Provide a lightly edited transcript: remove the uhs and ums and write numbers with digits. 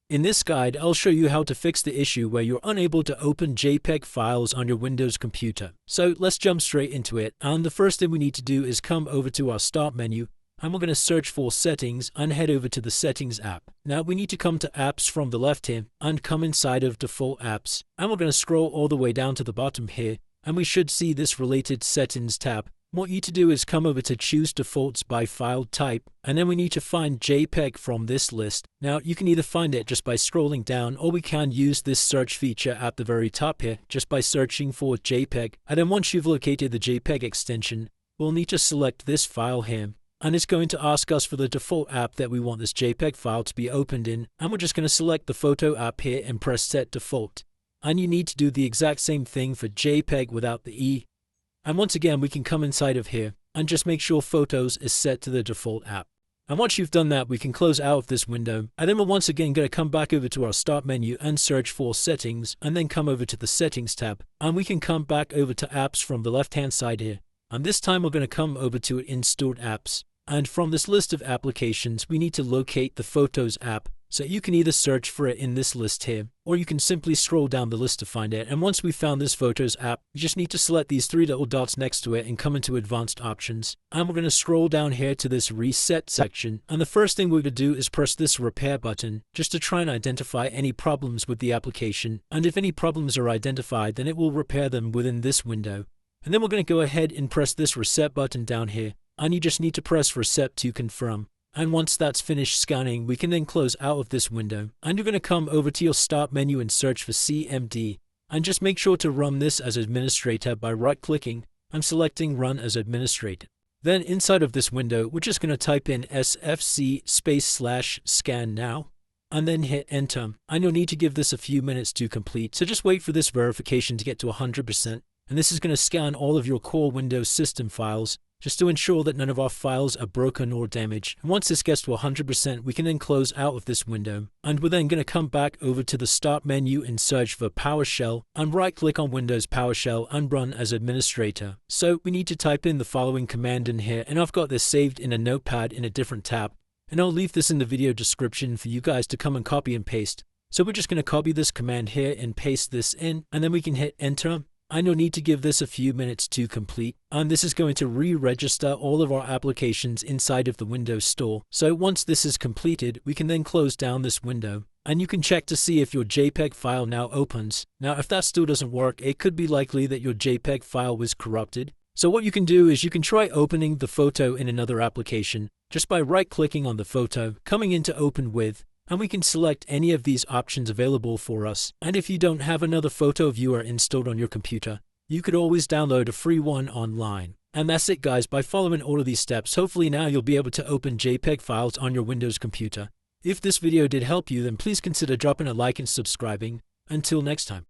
In this guide, I'll show you how to fix the issue where you're unable to open JPEG files on your Windows computer. So let's jump straight into it. And the first thing we need to do is come over to our Start menu, and we're going to search for Settings and head over to the Settings app. Now we need to come to Apps from the left here and come inside of Default Apps. And we're going to scroll all the way down to the bottom here, and we should see this Related Settings tab. What you need to do is come over to Choose Defaults by File Type, and then we need to find JPEG from this list. Now you can either find it just by scrolling down, or we can use this search feature at the very top here just by searching for JPEG. And then once you've located the JPEG extension, we'll need to select this file here, and it's going to ask us for the default app that we want this JPEG file to be opened in, and we're just going to select the photo app here and press Set Default. And you need to do the exact same thing for JPEG without the E. And once again, we can come inside of here and just make sure Photos is set to the default app. And once you've done that, we can close out of this window. And then we're once again going to come back over to our Start menu and search for Settings, and then come over to the Settings tab. And we can come back over to Apps from the left-hand side here. And this time we're going to come over to Installed Apps. And from this list of applications, we need to locate the Photos app. So you can either search for it in this list here, or you can simply scroll down the list to find it. And once we've found this Photos app, you just need to select these three little dots next to it and come into Advanced Options. And we're going to scroll down here to this Reset section. And the first thing we're going to do is press this Repair button, just to try and identify any problems with the application. And if any problems are identified, then it will repair them within this window. And then we're going to go ahead and press this Reset button down here. And you just need to press Reset to confirm. And once that's finished scanning, we can then close out of this window. And you're going to come over to your Start menu and search for CMD. And just make sure to run this as administrator by right-clicking and selecting Run as Administrator. Then inside of this window, we're just going to type in sfc/scan now, and then hit Enter. And you'll need to give this a few minutes to complete. So just wait for this verification to get to 100%. And this is going to scan all of your core Windows system files, just to ensure that none of our files are broken or damaged. And once this gets to 100%, we can then close out of this window. And we're then going to come back over to the Start menu and search for PowerShell, and right-click on Windows PowerShell and Run as Administrator. So we need to type in the following command in here, and I've got this saved in a notepad in a different tab. And I'll leave this in the video description for you guys to come and copy and paste. So we're just going to copy this command here and paste this in, and then we can hit Enter. And you'll need to give this a few minutes to complete, and this is going to re-register all of our applications inside of the Windows Store. So once this is completed, we can then close down this window, and you can check to see if your JPEG file now opens. Now if that still doesn't work, it could be likely that your JPEG file was corrupted. So what you can do is you can try opening the photo in another application just by right-clicking on the photo, coming into Open With, and we can select any of these options available for us. And if you don't have another photo viewer installed on your computer, you could always download a free one online. And that's it guys. By following all of these steps, hopefully now you'll be able to open JPEG files on your Windows computer. If this video did help you, then please consider dropping a like and subscribing. Until next time.